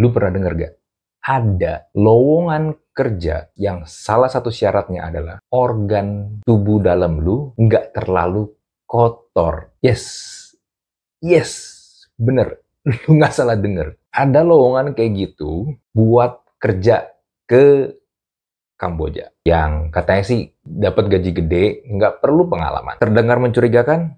Lu pernah denger gak? Ada lowongan kerja yang salah satu syaratnya adalah organ tubuh dalam lu nggak terlalu kotor. Yes, yes, bener. Lu nggak salah denger. Ada lowongan kayak gitu buat kerja ke Kamboja. Yang katanya sih dapat gaji gede, nggak perlu pengalaman. Terdengar mencurigakan?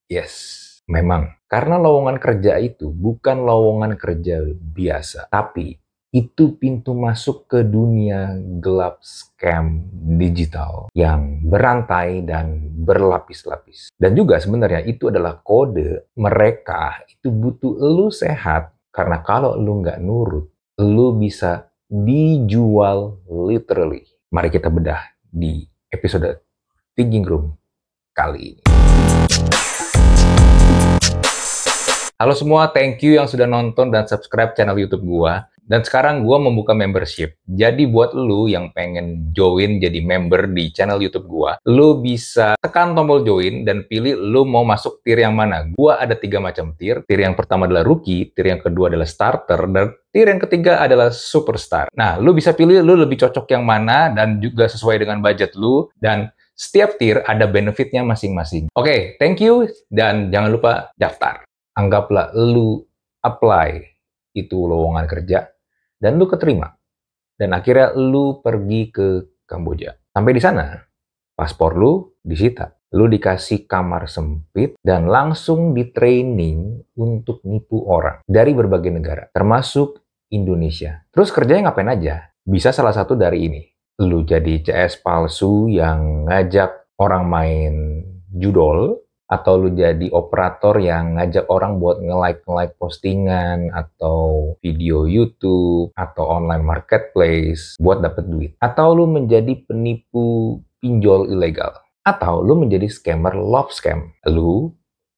Yes, memang. Karena lowongan kerja itu bukan lowongan kerja biasa, tapi itu pintu masuk ke dunia gelap scam digital yang berantai dan berlapis-lapis. Dan juga sebenarnya itu adalah kode mereka itu butuh lu sehat, karena kalau lu nggak nurut, lu bisa dijual literally. Mari kita bedah di episode Thinking Room kali ini. Halo semua, thank you yang sudah nonton dan subscribe channel YouTube gua. Dan sekarang gua membuka membership. Jadi buat lu yang pengen join jadi member di channel YouTube gua, lu bisa tekan tombol join dan pilih lu mau masuk tier yang mana. Gua ada 3 macam tier. Tier yang pertama adalah rookie, tier yang kedua adalah starter, dan tier yang ketiga adalah superstar. Nah, lu bisa pilih lu lebih cocok yang mana dan juga sesuai dengan budget lu, dan setiap tier ada benefitnya masing-masing. Oke, thank you, dan jangan lupa daftar. Anggaplah lu apply itu lowongan kerja dan lu keterima. Dan akhirnya lu pergi ke Kamboja. Sampai di sana, paspor lu disita. Lu dikasih kamar sempit dan langsung di training untuk nipu orang dari berbagai negara, termasuk Indonesia. Terus kerjanya ngapain aja? Bisa salah satu dari ini. Lu jadi CS palsu yang ngajak orang main judol, atau lu jadi operator yang ngajak orang buat nge-like postingan atau video YouTube atau online marketplace buat dapet duit. Atau lu menjadi penipu pinjol ilegal. Atau lu menjadi scammer love scam. Lu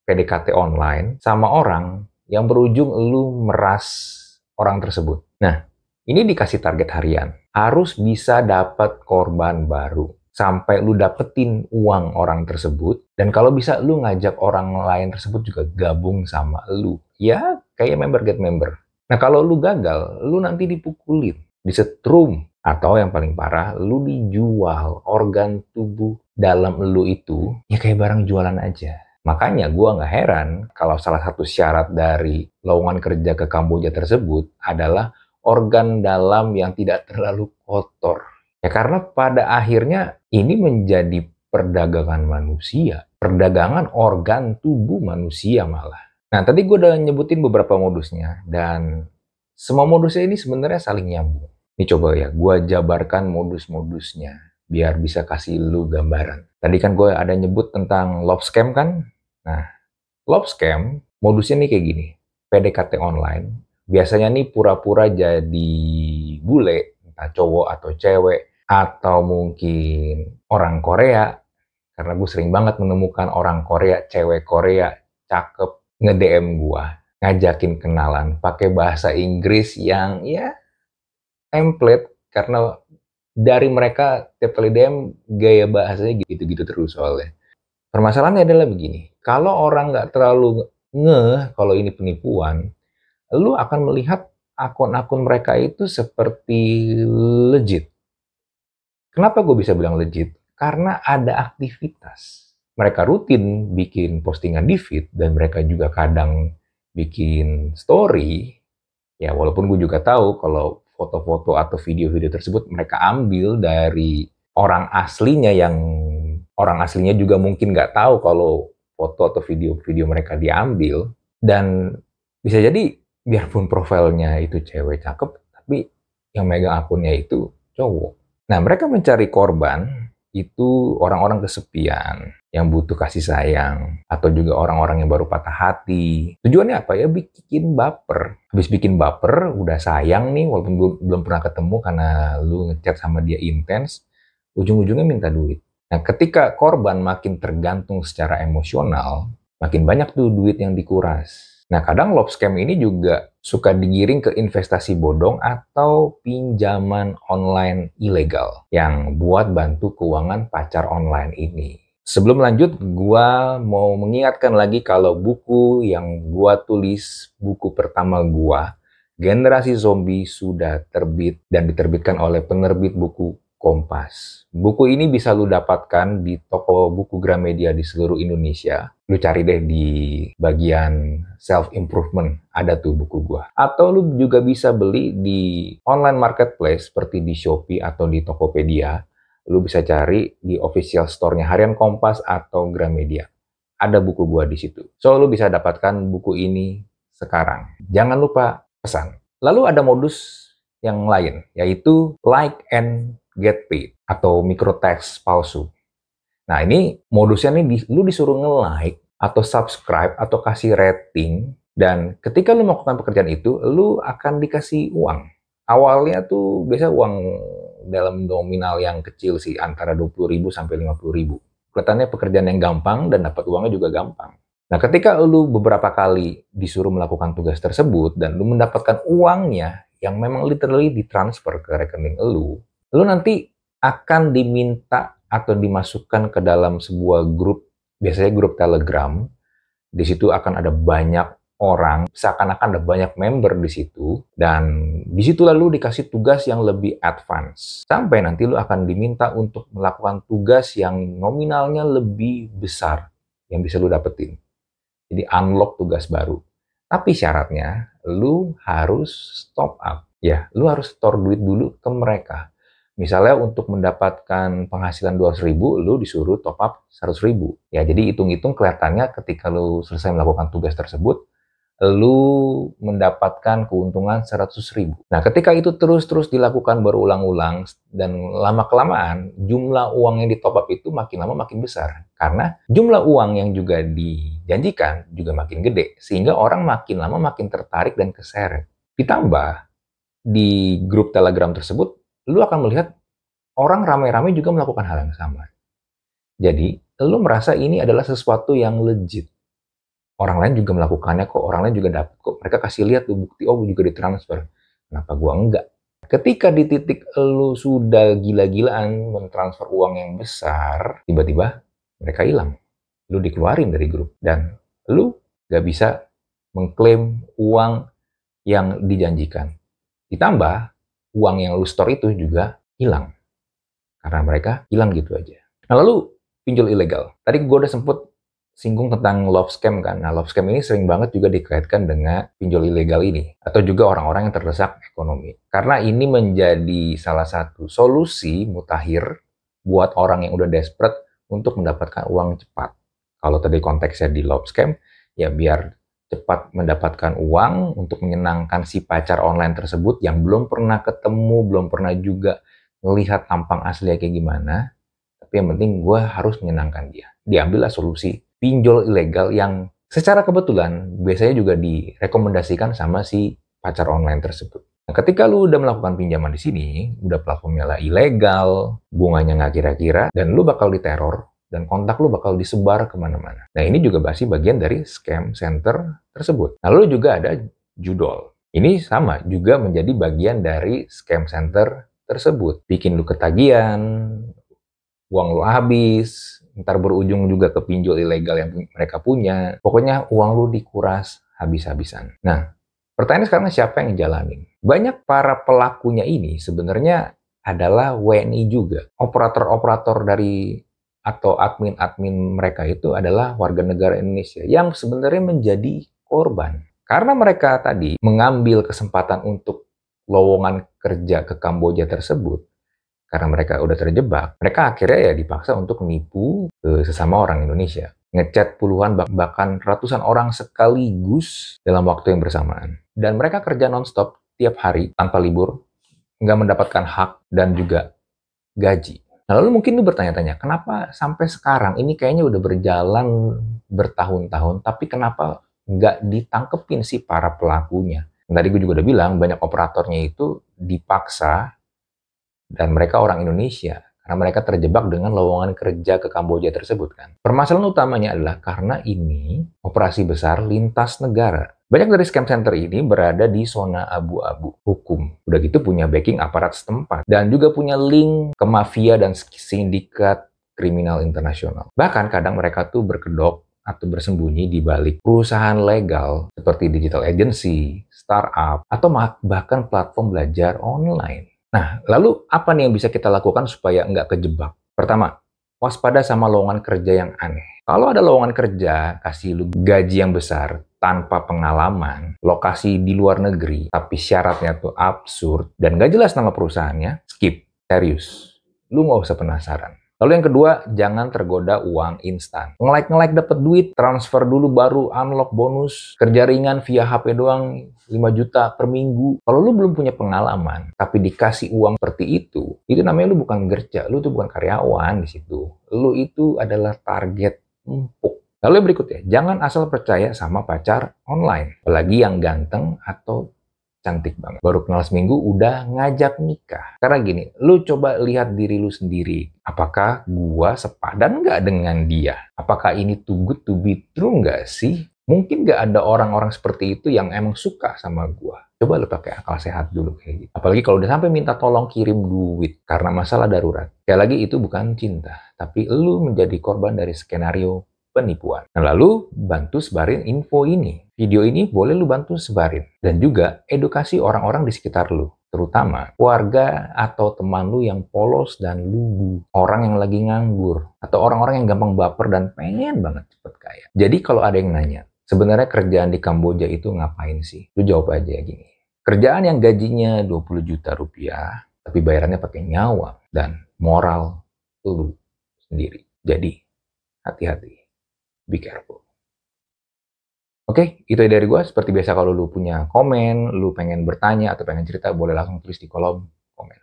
PDKT online sama orang yang berujung lu meras orang tersebut. Nah, ini dikasih target harian. Harus bisa dapat korban baru sampai lu dapetin uang orang tersebut, dan kalau bisa lu ngajak orang lain tersebut juga gabung sama lu. Ya, kayak member get member. Nah, kalau lu gagal, lu nanti dipukulin, disetrum, atau yang paling parah, lu dijual organ tubuh dalam lu itu, ya kayak barang jualan aja. Makanya gua nggak heran kalau salah satu syarat dari lowongan kerja ke Kamboja tersebut adalah organ dalam yang tidak terlalu kotor. Ya karena pada akhirnya ini menjadi perdagangan manusia. Perdagangan organ tubuh manusia malah. Nah, tadi gue udah nyebutin beberapa modusnya. Dan semua modusnya ini sebenarnya saling nyambung. Ini coba ya, gue jabarkan modus-modusnya. Biar bisa kasih lu gambaran. Tadi kan gue ada nyebut tentang love scam kan? Nah, love scam modusnya nih kayak gini. PDKT online. Biasanya nih pura-pura jadi bule. Entah cowok atau cewek. Atau mungkin orang Korea, karena gue sering banget menemukan orang Korea, cewek Korea, cakep, nge-DM gue, ngajakin kenalan, pakai bahasa Inggris yang ya template, karena dari mereka tiap kali DM gaya bahasanya gitu-gitu terus soalnya. Permasalahannya adalah begini, kalau orang nggak terlalu ngeh kalau ini penipuan, lu akan melihat akun-akun mereka itu seperti legit. Kenapa gue bisa bilang legit? Karena ada aktivitas. Mereka rutin bikin postingan di feed, dan mereka juga kadang bikin story. Ya, walaupun gue juga tahu kalau foto-foto atau video-video tersebut mereka ambil dari orang aslinya, yang orang aslinya juga mungkin nggak tahu kalau foto atau video-video mereka diambil. Dan bisa jadi biarpun profilnya itu cewek cakep, tapi yang megang akunnya itu cowok. Nah, mereka mencari korban itu orang-orang kesepian, yang butuh kasih sayang, atau juga orang-orang yang baru patah hati. Tujuannya apa ya? Bikin baper. Habis bikin baper, udah sayang nih, walaupun belum pernah ketemu karena lu ngechat sama dia intens, ujung-ujungnya minta duit. Nah, ketika korban makin tergantung secara emosional, makin banyak tuh duit yang dikuras. Nah, kadang love scam ini juga suka digiring ke investasi bodong atau pinjaman online ilegal yang buat bantu keuangan pacar online ini. Sebelum lanjut, gua mau mengingatkan lagi kalau buku yang gua tulis, buku pertama gua, Generasi Zombie sudah terbit dan diterbitkan oleh penerbit buku Kompas. Buku ini bisa lu dapatkan di toko buku Gramedia di seluruh Indonesia. Lu cari deh di bagian self-improvement, ada tuh buku gua. Atau lu juga bisa beli di online marketplace seperti di Shopee atau di Tokopedia. Lu bisa cari di official store-nya Harian Kompas atau Gramedia. Ada buku gua di situ. So, lu bisa dapatkan buku ini sekarang. Jangan lupa pesan. Lalu ada modus yang lain, yaitu like and get paid atau microtext palsu. Nah, ini modusnya nih, lu disuruh nge-like atau subscribe atau kasih rating, dan ketika lu melakukan pekerjaan itu, lu akan dikasih uang. Awalnya tuh biasa uang dalam nominal yang kecil sih, antara 20.000 sampai 50.000. Kelihatannya pekerjaan yang gampang dan dapat uangnya juga gampang. Nah, ketika lu beberapa kali disuruh melakukan tugas tersebut dan lu mendapatkan uangnya yang memang literally ditransfer ke rekening lu nanti akan diminta atau dimasukkan ke dalam sebuah grup, biasanya grup Telegram. Di situ akan ada banyak orang, seakan-akan ada banyak member di situ, dan di situ lalu dikasih tugas yang lebih advance. Sampai nanti lu akan diminta untuk melakukan tugas yang nominalnya lebih besar yang bisa lu dapetin. Jadi unlock tugas baru. Tapi syaratnya, lu harus stop up. Ya, lu harus store duit dulu ke mereka. Misalnya untuk mendapatkan penghasilan 200.000, lu disuruh top up 100.000. Ya, jadi hitung-hitung kelihatannya ketika lu selesai melakukan tugas tersebut, lu mendapatkan keuntungan 100.000. Nah, ketika itu terus-terus dilakukan berulang-ulang dan lama-kelamaan, jumlah uang yang ditop up itu makin lama makin besar. Karena jumlah uang yang juga dijanjikan juga makin gede, sehingga orang makin lama makin tertarik dan keseret. Ditambah, di grup Telegram tersebut, lu akan melihat orang ramai-ramai juga melakukan hal yang sama. Jadi, lu merasa ini adalah sesuatu yang legit. Orang lain juga melakukannya kok, orang lain juga dapat kok. Mereka kasih lihat tuh bukti, oh juga ditransfer. Kenapa gua enggak? Ketika di titik lu sudah gila-gilaan mentransfer uang yang besar, tiba-tiba mereka hilang. Lu dikeluarin dari grup. Dan lu gak bisa mengklaim uang yang dijanjikan. Ditambah, uang yang lu store itu juga hilang. Karena mereka hilang gitu aja. Nah, lalu pinjol ilegal. Tadi gue udah sempet singgung tentang love scam kan. Nah, love scam ini sering banget juga dikaitkan dengan pinjol ilegal ini. Atau juga orang-orang yang terdesak ekonomi. Karena ini menjadi salah satu solusi mutakhir buat orang yang udah desperate untuk mendapatkan uang cepat. Kalau tadi konteksnya di love scam, ya biar cepat mendapatkan uang untuk menyenangkan si pacar online tersebut yang belum pernah ketemu, belum pernah juga melihat tampang aslinya kayak gimana. Tapi yang penting gue harus menyenangkan dia. Diambillah solusi pinjol ilegal yang secara kebetulan biasanya juga direkomendasikan sama si pacar online tersebut. Nah, ketika lu udah melakukan pinjaman di sini, udah platformnya lah ilegal, bunganya nggak kira-kira, dan lu bakal diteror, dan kontak lu bakal disebar kemana-mana. Nah, ini juga masih bagian dari scam center tersebut. Nah, lalu juga ada judol. Ini sama, juga menjadi bagian dari scam center tersebut. Bikin lu ketagihan, uang lu habis, ntar berujung juga ke pinjol ilegal yang mereka punya. Pokoknya uang lu dikuras habis-habisan. Nah, pertanyaan sekarang siapa yang jalanin? Banyak para pelakunya ini sebenarnya adalah WNI juga. Operator-operator dari atau admin-admin mereka itu adalah warga negara Indonesia yang sebenarnya menjadi korban. Karena mereka tadi mengambil kesempatan untuk lowongan kerja ke Kamboja tersebut, karena mereka udah terjebak, mereka akhirnya ya dipaksa untuk menipu sesama orang Indonesia. Ngechat puluhan bahkan ratusan orang sekaligus dalam waktu yang bersamaan. Dan mereka kerja nonstop tiap hari tanpa libur, nggak mendapatkan hak dan juga gaji. Nah, lalu mungkin lu bertanya-tanya, kenapa sampai sekarang ini kayaknya udah berjalan bertahun-tahun, tapi kenapa nggak ditangkepin sih para pelakunya? Tadi gue juga udah bilang, banyak operatornya itu dipaksa dan mereka orang Indonesia karena mereka terjebak dengan lowongan kerja ke Kamboja tersebut kan. Permasalahan utamanya adalah karena ini operasi besar lintas negara. Banyak dari scam center ini berada di zona abu-abu hukum. Udah gitu punya backing aparat setempat dan juga punya link ke mafia dan sindikat kriminal internasional. Bahkan kadang mereka tuh berkedok atau bersembunyi di balik perusahaan legal seperti digital agency, startup, atau bahkan platform belajar online. Nah, lalu apa nih yang bisa kita lakukan supaya nggak kejebak? Pertama, waspada sama lowongan kerja yang aneh. Kalau ada lowongan kerja, kasih lu gaji yang besar, tanpa pengalaman, lokasi di luar negeri, tapi syaratnya tuh absurd, dan gak jelas nama perusahaannya, skip. Serius. Lu nggak usah penasaran. Lalu yang kedua, jangan tergoda uang instan. Nge-like dapat duit, transfer dulu baru unlock bonus, kerja ringan via HP doang 5 juta per minggu. Kalau lu belum punya pengalaman, tapi dikasih uang seperti itu namanya lu bukan kerja, lu tuh bukan karyawan di situ. Lu itu adalah target empuk. Lalu yang berikutnya, jangan asal percaya sama pacar online. Apalagi yang ganteng atau cantik banget. Baru kenal seminggu udah ngajak nikah. Karena gini, lu coba lihat diri lu sendiri. Apakah gua sepadan nggak dengan dia? Apakah ini too good to be true nggak sih? Mungkin nggak ada orang-orang seperti itu yang emang suka sama gua. Coba lu pakai akal sehat dulu kayak gitu. Apalagi kalau udah sampai minta tolong kirim duit karena masalah darurat. Sekali lagi itu bukan cinta, tapi lu menjadi korban dari skenario penipuan. Nah, lalu bantu sebarin info ini. Video ini boleh lu bantu sebarin. Dan juga edukasi orang-orang di sekitar lu. Terutama keluarga atau teman lu yang polos dan lugu. Orang yang lagi nganggur. Atau orang-orang yang gampang baper dan pengen banget cepet kaya. Jadi kalau ada yang nanya, sebenarnya kerjaan di Kamboja itu ngapain sih? Lu jawab aja gini. Kerjaan yang gajinya 20 juta rupiah, tapi bayarannya pakai nyawa dan moral lu sendiri. Jadi, hati-hati. Be careful. Oke, itu dari gue. Seperti biasa kalau lu punya komen, lu pengen bertanya atau pengen cerita, boleh langsung tulis di kolom komen.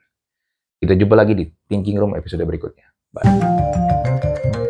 Kita jumpa lagi di Thinking Room episode berikutnya. Bye.